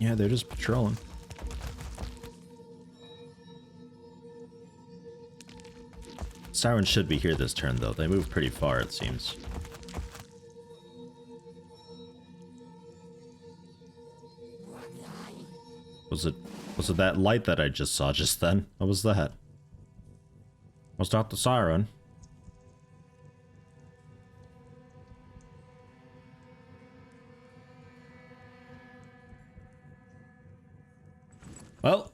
Yeah, they're just patrolling. Sirens should be here this turn, though. They move pretty far, it seems. Was it that light that I just saw just then? What was that? Was that the siren? Well,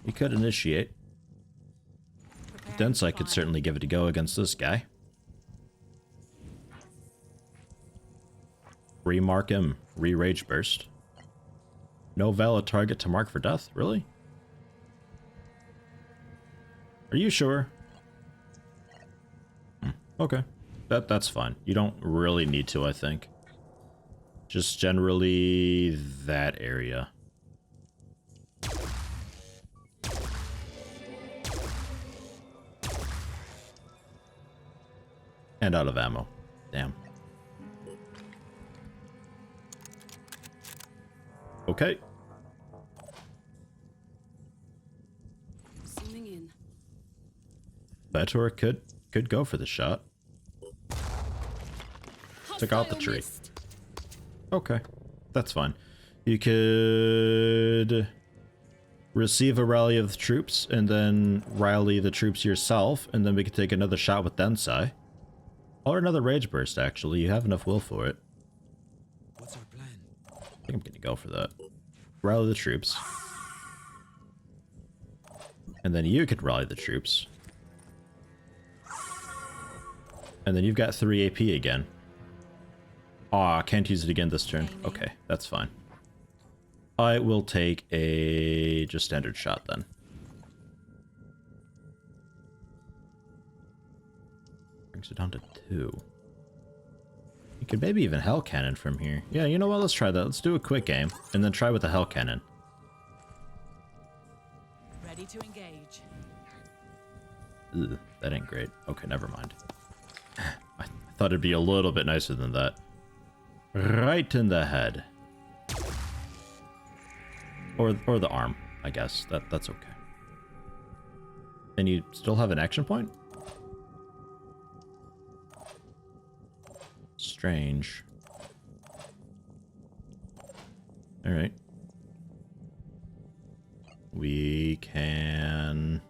you could initiate. Thence I could certainly give it a go against this guy. Remark him. Re-rage burst. No valid target to mark for death? Really? Are you sure? Okay. That's fine. You don't really need to, I think. Just generally that area. And out of ammo. Damn. Okay. Zooming in. Betor could go for the shot. Took out the tree. Missed. Okay. That's fine. You could receive a rally of the troops and then rally the troops yourself, and then we could take another shot with Densai. Or another rage burst, actually. You have enough will for it. What's our plan? I think I'm gonna go for that. Rally the troops. And then you could rally the troops. And then you've got 3 AP again. Aw, can't use it again this turn. Okay, that's fine. I will take a just standard shot then. Brings it down to 2. You could maybe even Hell Cannon from here. Yeah, you know what? Let's try that. Let's do a quick game, and then try with the Hell Cannon. Ready to engage. Ugh, that ain't great. Okay, never mind. I thought it'd be a little bit nicer than that. Right in the head. Or the arm, I guess. That's okay. And you still have an action point? Strange. Alright. We can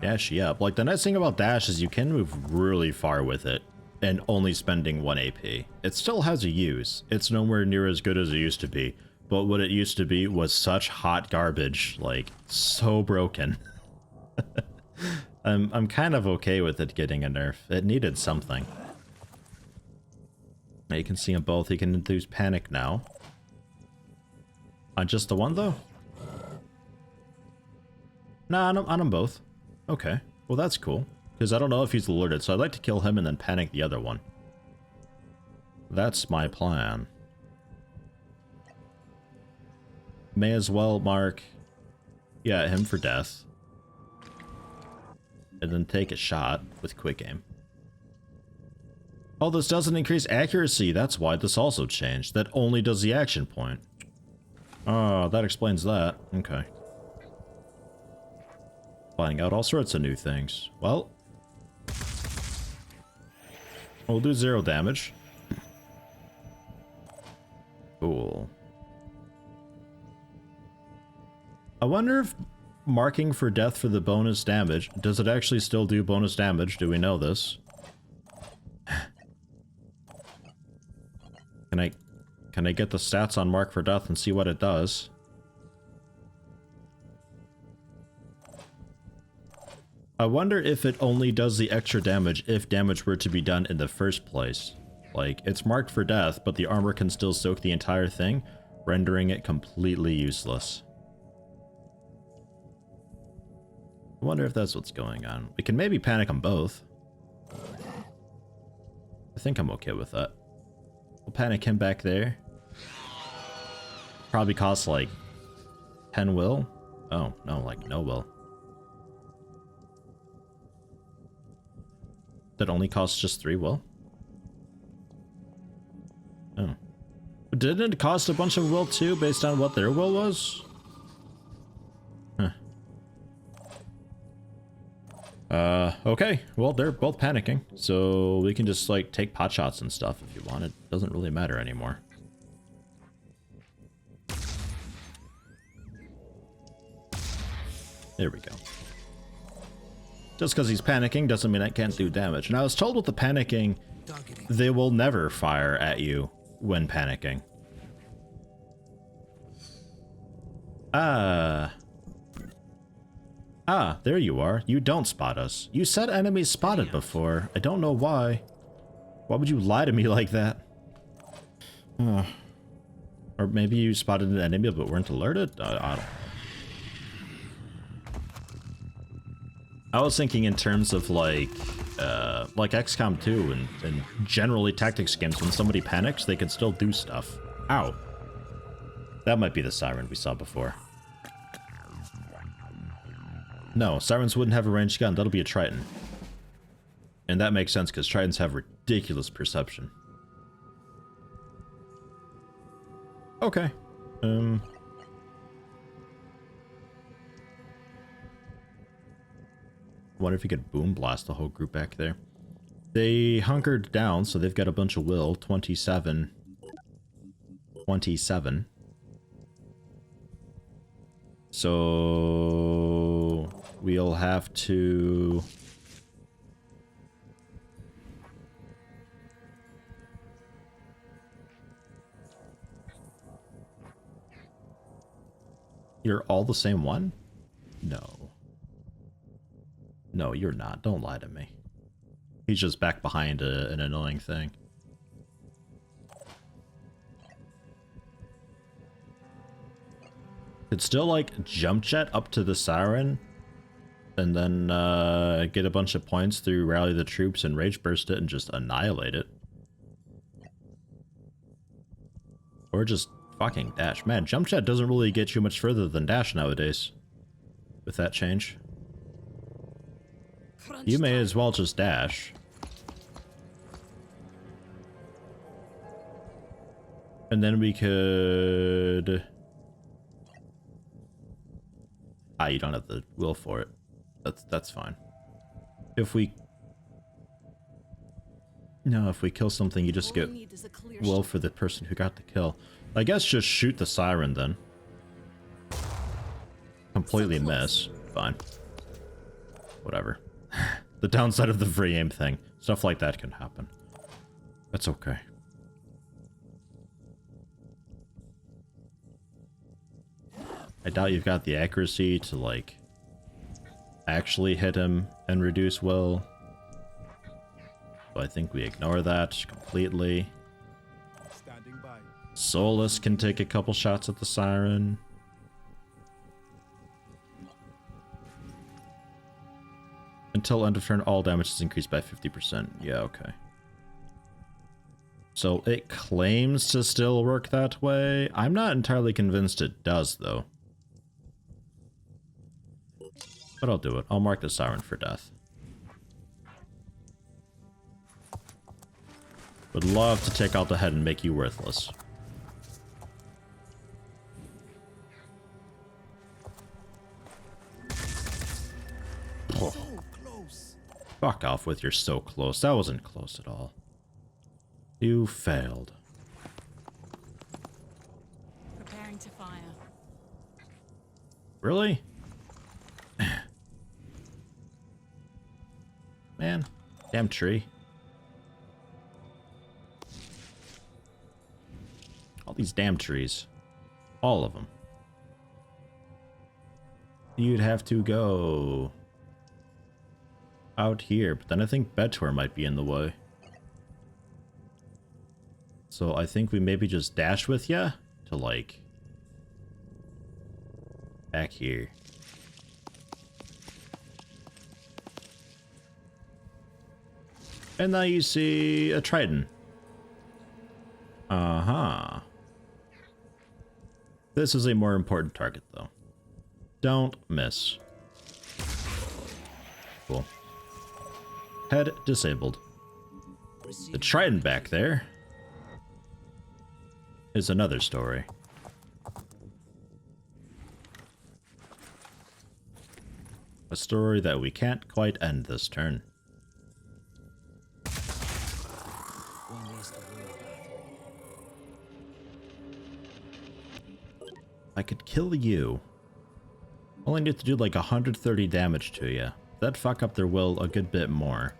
dash you up. Like, the nice thing about dash is you can move really far with it and only spending 1 AP. It still has a use. It's nowhere near as good as it used to be, but what it used to be was such hot garbage, like so broken. I'm kind of okay with it getting a nerf. It needed something. Now you can see them both. You can enthuse panic now. On just the one though? Nah, on them both. Okay, well that's cool. Because I don't know if he's alerted, so I'd like to kill him and then panic the other one. That's my plan. May as well mark, yeah, him for death. And then take a shot with quick aim. Oh, this doesn't increase accuracy. That's why this also changed. That only does the action point. Oh, that explains that. Okay. Finding out all sorts of new things. Well, we'll do 0 damage. Cool. I wonder if marking for death for the bonus damage, does it actually still do bonus damage? Do we know this? Can I get the stats on mark for death and see what it does? I wonder if it only does the extra damage if damage were to be done in the first place. Like, it's marked for death, but the armor can still soak the entire thing, rendering it completely useless. I wonder if that's what's going on. We can maybe panic them both. I think I'm okay with that. We'll panic him back there. Probably costs like 10 will. Oh, no, like no will. That only costs just 3 will? Oh. Didn't it cost a bunch of will too, based on what their will was? Huh. Okay. Well, they're both panicking, so we can just, like, take pot shots and stuff if you want. It doesn't really matter anymore. There we go. Just because he's panicking doesn't mean I can't do damage. And I was told with the panicking, they will never fire at you when panicking. There you are. You don't spot us. You said enemies spotted before. I don't know why. Why would you lie to me like that? Or maybe you spotted an enemy but weren't alerted? I don't. I was thinking in terms of like XCOM 2 and generally tactics games, when somebody panics, they can still do stuff. Ow. That might be the siren we saw before. No, sirens wouldn't have a ranged gun. That'll be a Triton. And that makes sense because Tritons have ridiculous perception. Okay. Wonder if you could boom blast the whole group back there. They hunkered down, so they've got a bunch of will. 27. 27. So we'll have to... You're all the same one? No. No, you're not. Don't lie to me. He's just back behind an annoying thing. Could still, like, jump jet up to the siren and then get a bunch of points through rally the troops and rage burst it and just annihilate it. Or just fucking dash. Man, jump jet doesn't really get you much further than dash nowadays with that change. You may as well just dash. And then we could... you don't have the will for it. That's fine. If we... No, if we kill something, you just get will for the person who got the kill. I guess just shoot the siren then. Completely miss. Fine. Whatever. The downside of the free aim thing. Stuff like that can happen. That's okay. I doubt you've got the accuracy to, like, actually hit him and reduce will. So I think we ignore that completely. Standing by. Solus can take a couple shots at the siren. Until end of turn, all damage is increased by 50%. Yeah, okay. So it claims to still work that way. I'm not entirely convinced it does, though. But I'll do it. I'll mark the siren for death. Would love to take out the head and make you worthless. Oh. Fuck off with you're so close. That wasn't close at all. You failed. Preparing to fire. Really? Man, damn tree. All these damn trees. All of them. You'd have to go out here, but then I think Betor might be in the way. So I think we maybe just dash with ya to, like, back here. And now you see a Triton. Uh-huh. This is a more important target, though. Don't miss. Cool. Head disabled. The Triton back there. is another story. A story that we can't quite end this turn. I could kill you. Only need to do like 130 damage to you. That'd fuck up their will a good bit more.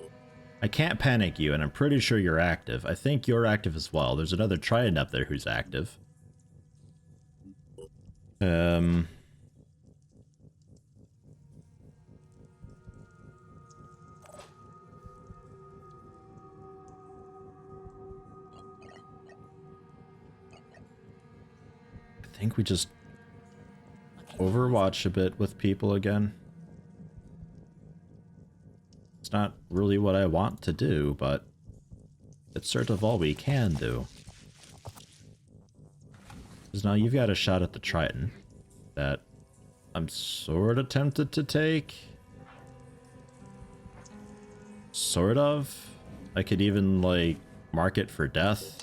I can't panic you, and I'm pretty sure you're active. I think you're active as well. There's another Trident up there who's active. I think we just Overwatch a bit with people again. It's not really what I want to do, but it's sort of all we can do. Because now you've got a shot at the Triton that I'm sort of tempted to take. Sort of. I could even, like, mark it for death.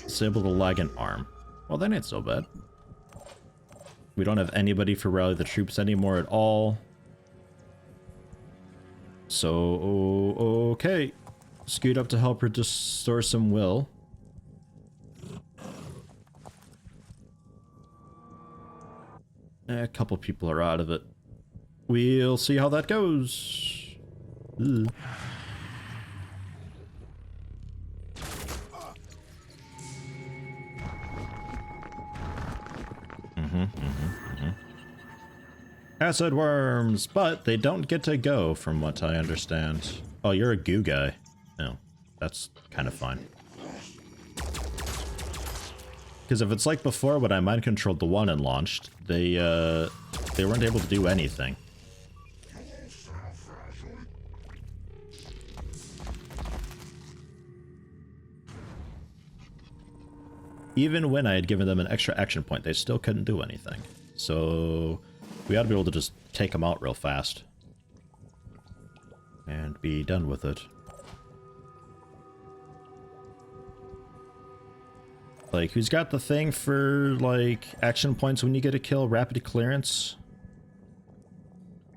Disable the lag and arm. Well, that ain't so bad. We don't have anybody for rally the troops anymore at all. So, okay. Scoot up to help her restore some will. A couple people are out of it. We'll see how that goes. Ugh. Acid worms, but they don't get to go, from what I understand. Oh, you're a goo guy. No, that's kind of fine. Because if it's like before when I mind controlled the one and launched, they weren't able to do anything. Even when I had given them an extra action point, they still couldn't do anything. So we ought to be able to just take them out real fast. And be done with it. Like, who's got the thing for, like, action points when you get a kill? Rapid clearance?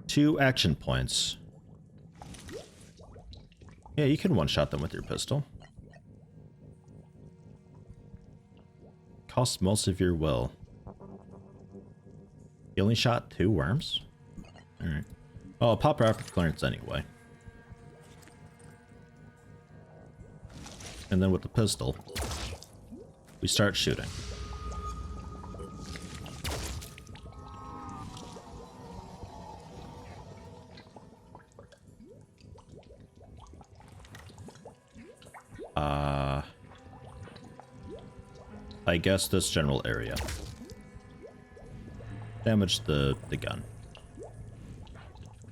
2 action points. Yeah, you can one-shot them with your pistol. Costs most of your will. You only shot 2 worms? Alright. Oh, pop rapid clearance anyway. And then with the pistol, we start shooting. I guess this general area. Damage the gun.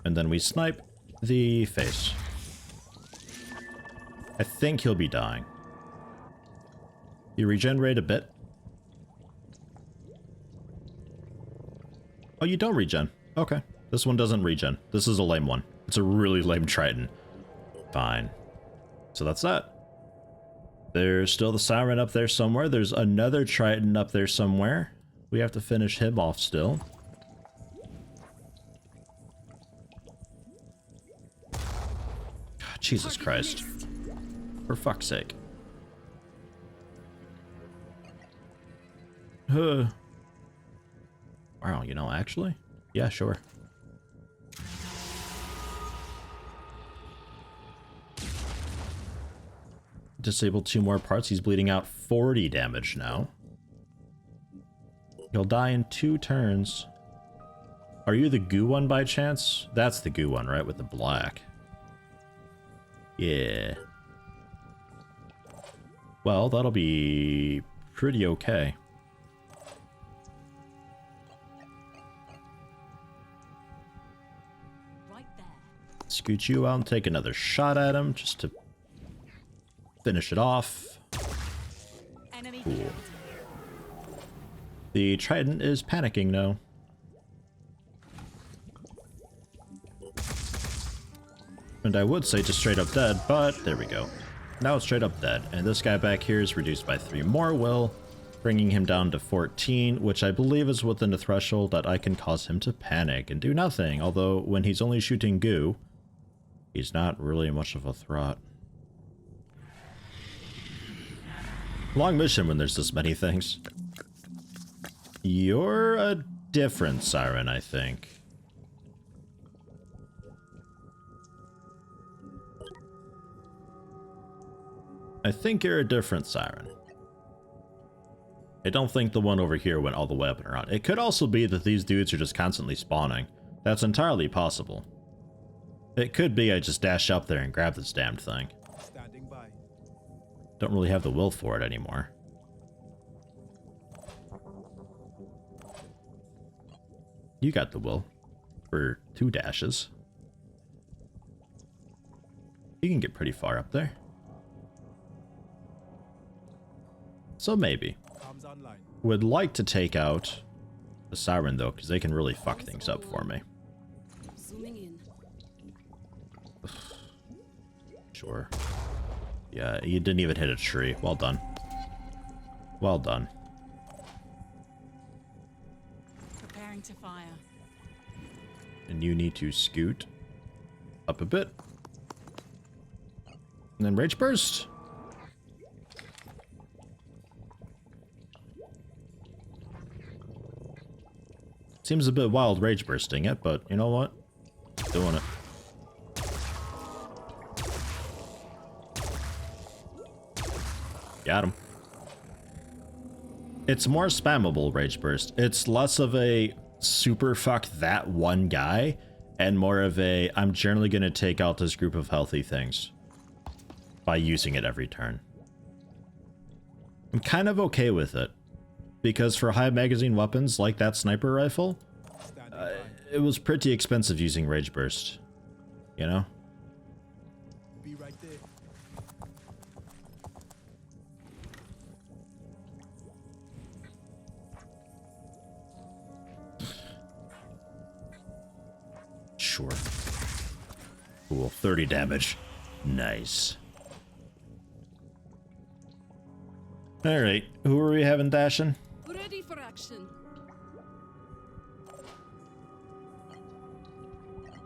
And then we snipe the face. I think he'll be dying. You regenerate a bit. Oh, you don't regen. Okay. This one doesn't regen. This is a lame one. It's a really lame Triton. Fine. So that's that. There's still the Siren up there somewhere. There's another Triton up there somewhere. We have to finish him off still. God, Jesus Christ. For fuck's sake. Wow, you know, actually? Yeah, sure. Disabled 2 more parts. He's bleeding out 40 damage now. He'll die in 2 turns. Are you the goo one by chance? That's the goo one, right? With the black. Yeah. Well, that'll be pretty okay. Right there. Scoot you out and take another shot at him just to finish it off. Enemy Cool. killed. The Triton is panicking now. And I would say just straight up dead, but there we go. Now it's straight up dead. And this guy back here is reduced by 3 more will, bringing him down to 14, which I believe is within the threshold that I can cause him to panic and do nothing. Although when he's only shooting goo, he's not really much of a threat. Long mission when there's this many things. You're a different siren, I think. I think you're a different siren. I don't think the one over here went all the way up and around. It could also be that these dudes are just constantly spawning. That's entirely possible. It could be I just dash up there and grab this damned thing. Standing by. Don't really have the will for it anymore. You got the will for 2 dashes. You can get pretty far up there. So maybe. Comms online. Would like to take out the siren though, because they can really fuck things up for me. Zooming in. Sure. Yeah, you didn't even hit a tree. Well done. Well done. Preparing to fire. And you need to scoot up a bit. And then Rage Burst. Seems a bit wild Rage Bursting it, but you know what? Doing it. Got him. It's more spammable Rage Burst. It's less of a super fuck that one guy and more of a I'm generally going to take out this group of healthy things by using it every turn. I'm kind of okay with it because for high magazine weapons like that sniper rifle, it was pretty expensive using Rage Burst, you know? Be right there. Sure. Cool. 30 damage. Nice. Alright. Who are we having dashing? Ready for action.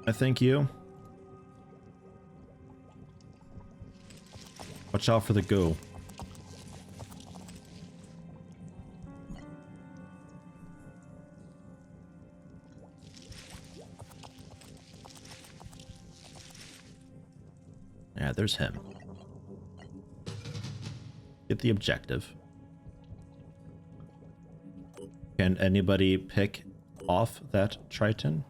I think you. Watch out for the goo. Yeah, there's him. Get the objective. Can anybody pick off that Triton?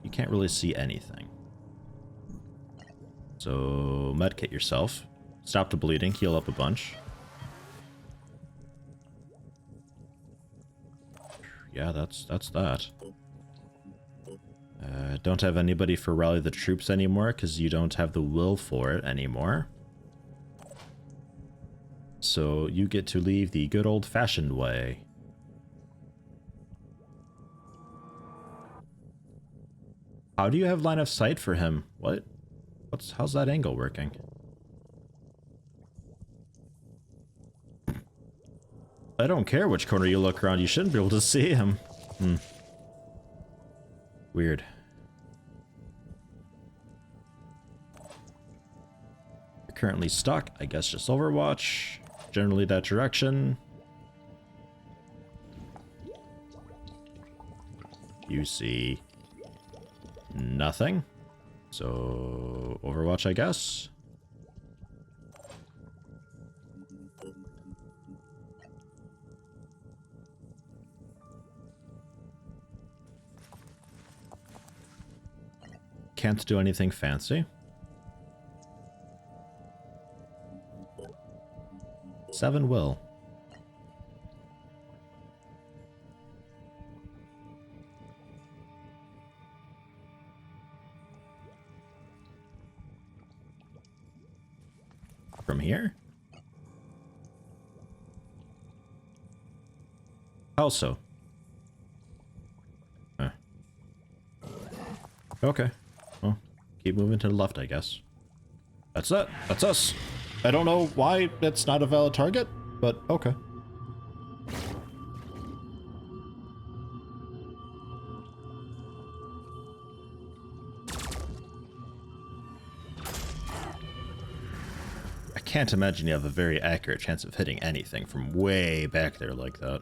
You can't really see anything. So, medkit yourself. Stop the bleeding, heal up a bunch. Yeah, that's that. Don't have anybody for rally the troops anymore because you don't have the will for it anymore. So you get to leave the good old-fashioned way. How do you have line of sight for him? What? How's that angle working? I don't care which corner you look around, you shouldn't be able to see him. Weird. You're currently stuck. I guess just Overwatch. Generally that direction. You see nothing. So Overwatch, I guess. Can't do anything fancy. 7 will. From here? How so? Huh. Okay. Well, Keep moving to the left, I guess. That's it. That's us. I don't know why it's not a valid target, but okay. I can't imagine you have a very accurate chance of hitting anything from way back there like that.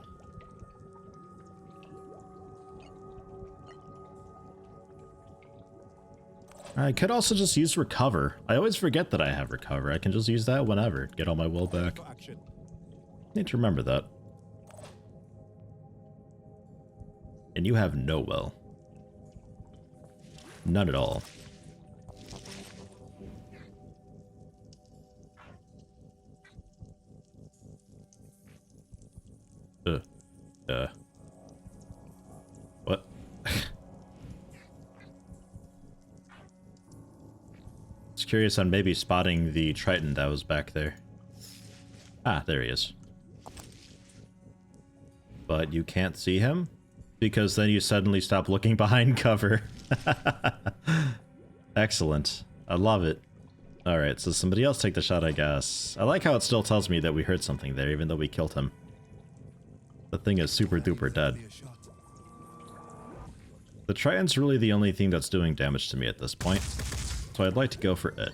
I could also just use recover. I always forget that I have recover. I can just use that whenever. Get all my will back. For action. Need to remember that. And you have no will. None at all. What? Just curious on maybe spotting the Triton that was back there. Ah, there he is. But you can't see him? Because then you suddenly stop looking behind cover. Excellent. I love it. Alright, so somebody else take the shot, I guess. I like how it still tells me that we heard something there, even though we killed him. The thing is super duper dead. The Triton's really the only thing that's doing damage to me at this point. So I'd like to go for it.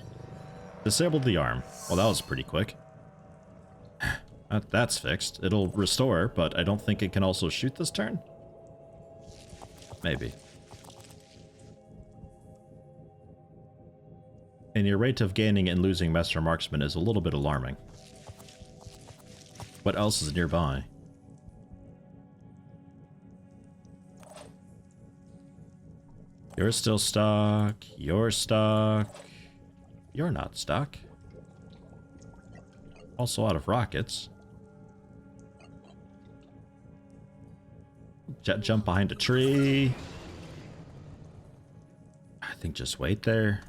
Disabled the arm. Well, that was pretty quick. That's fixed. It'll restore, but I don't think it can also shoot this turn. Maybe. And your rate of gaining and losing Master Marksman is a little bit alarming. What else is nearby? You're still stuck. You're stuck. You're not stuck. Also out of rockets. Jump behind a tree. I think just wait there.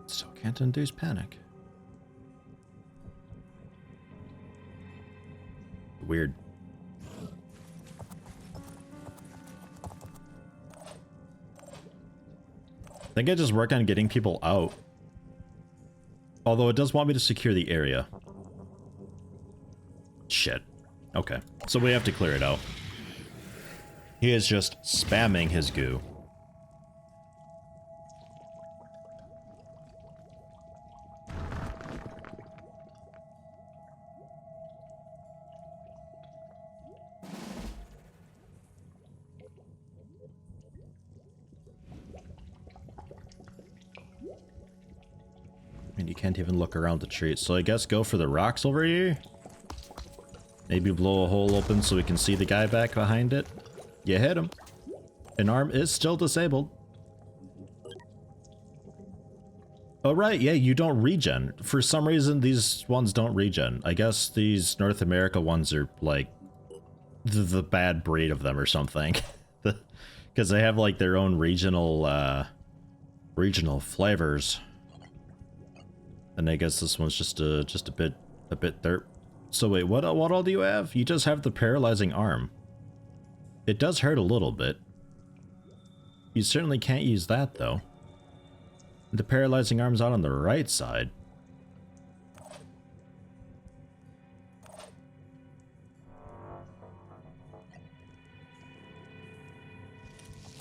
Still can't induce panic. Weird. I think I just work on getting people out. Although it does want me to secure the area. Shit. Okay. So we have to clear it out. He is just spamming his goo. And you can't even look around the tree. So I guess go for the rocks over here. Maybe blow a hole open so we can see the guy back behind it. You hit him. An arm is still disabled. Oh right, yeah, you don't regen. For some reason these ones don't regen. I guess these North America ones are like the bad breed of them or something. Because they have like their own regional flavors. And I guess this one's just a bit derp. So wait, what all do you have? You just have the paralyzing arm. It does hurt a little bit. You certainly can't use that though. The paralyzing arm's out on the right side.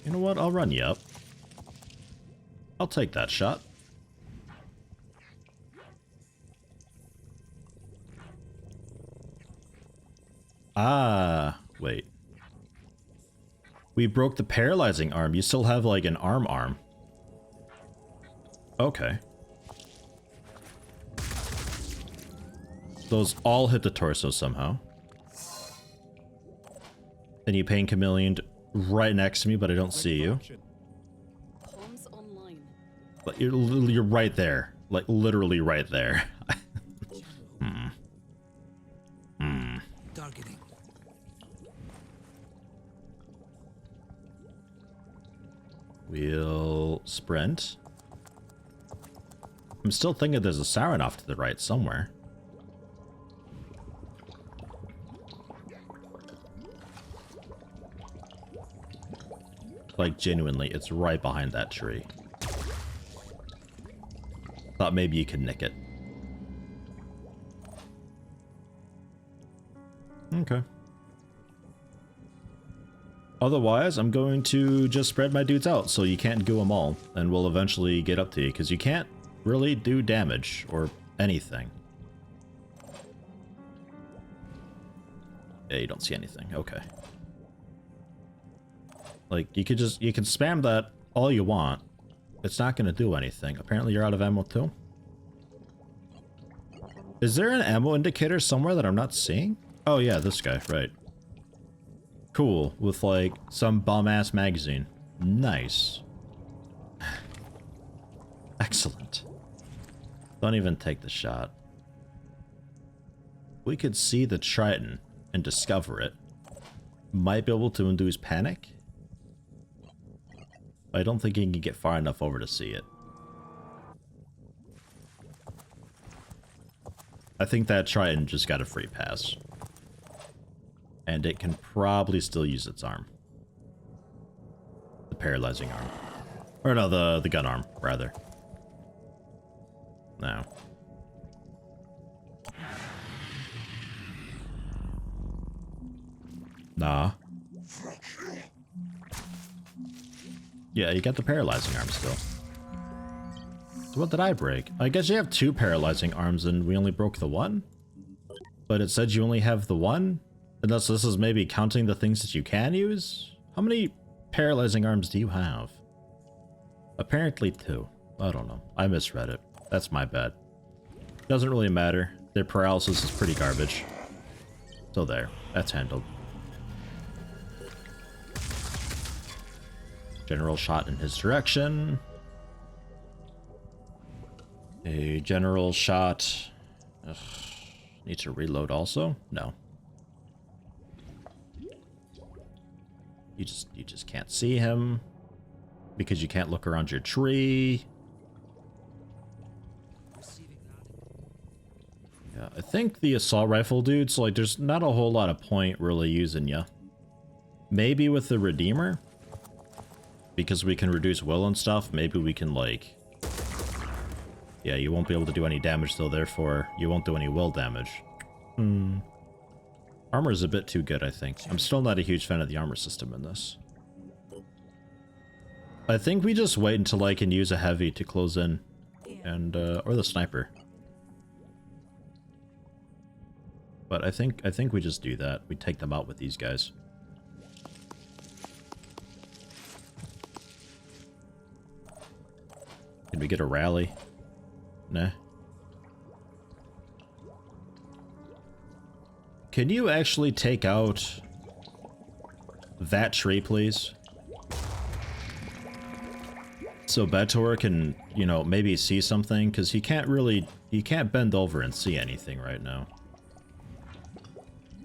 You know what? I'll run you up. I'll take that shot. Ah, wait. We broke the paralyzing arm. You still have like an arm. Okay. Those all hit the torso somehow. And you pain chameleoned right next to me, but I don't see you. Comms online. But you're right there. Like literally right there. Targeting. We'll sprint. I'm still thinking there's a Sarin off to the right somewhere. Like, genuinely, it's right behind that tree. Thought maybe you could nick it. Okay. Otherwise, I'm going to just spread my dudes out so you can't go them all, and we'll eventually get up to you, because you can't really do damage or anything. Yeah, you don't see anything. Okay. Like, you can spam that all you want. It's not going to do anything. Apparently you're out of ammo too. Is there an ammo indicator somewhere that I'm not seeing? Oh yeah, this guy, right. Cool, with like some bum-ass magazine. Nice. Excellent. Don't even take the shot. We could see the Triton and discover it. Might be able to induce panic. I don't think you can get far enough over to see it. I think that Triton just got a free pass. And it can probably still use its arm. The paralyzing arm. Or no, the gun arm, rather. No. Nah. Yeah, you got the paralyzing arm still. So what did I break? I guess you have 2 paralyzing arms and we only broke the 1? But it said you only have the 1? Unless this is maybe counting the things that you can use? How many paralyzing arms do you have? Apparently 2. I don't know. I misread it. That's my bad. Doesn't really matter. Their paralysis is pretty garbage. So there. That's handled. General shot in his direction. A general shot. Ugh. Need to reload also? No. You just can't see him because you can't look around your tree. Yeah, I think the assault rifle dudes, like, there's not a whole lot of point really using ya. Maybe with the Redeemer, because we can reduce will and stuff. Maybe we can, like, yeah, you won't be able to do any damage, so therefore you won't do any will damage. Armor is a bit too good, I think. I'm still not a huge fan of the armor system in this. I think we just wait until I can use a heavy to close in, and or the sniper. But I think we just do that. We take them out with these guys. Can we get a rally? Nah. Can you actually take out that tree, please? So Betor can, you know, maybe see something, because he can't bend over and see anything right now.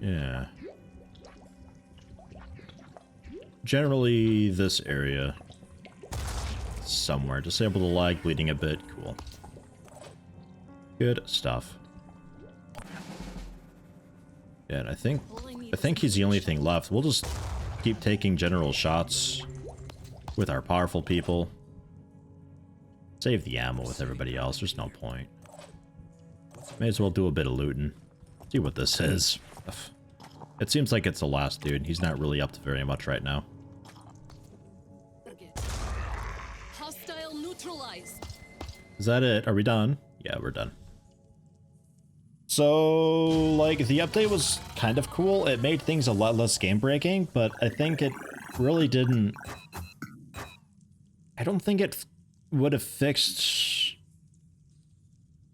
Yeah. Generally, this area. Somewhere. Disable the lag, bleeding a bit. Cool. Good stuff. Yeah, and I think he's the only thing left. We'll just keep taking general shots with our powerful people. Save the ammo with everybody else. There's no point. May as well do a bit of looting. See what this is. It seems like it's the last dude. He's not really up to very much right now. Hostile neutralized. Is that it? Are we done? Yeah, we're done. So, like, the update was kind of cool. It made things a lot less game-breaking, but I think it really didn't... I don't think it would have fixed...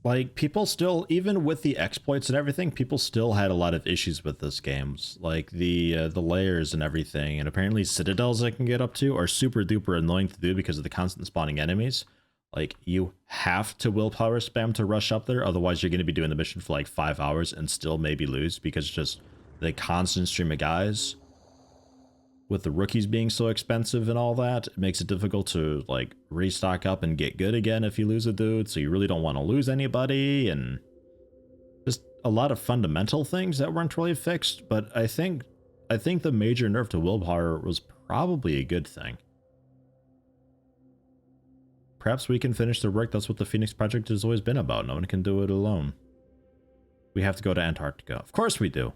Like, people still, even with the exploits and everything, people still had a lot of issues with this game. Like, the layers and everything, and apparently citadels I can get up to are super duper annoying to do because of the constant spawning enemies. Like, you have to willpower spam to rush up there, otherwise you're going to be doing the mission for like 5 hours and still maybe lose because just the constant stream of guys. With the rookies being so expensive and all that, it makes it difficult to, like, restock up and get good again if you lose a dude, so you really don't want to lose anybody, and just a lot of fundamental things that weren't really fixed. But I think the major nerf to willpower was probably a good thing. Perhaps we can finish the work. That's what the Phoenix Project has always been about. No one can do it alone. We have to go to Antarctica. Of course we do.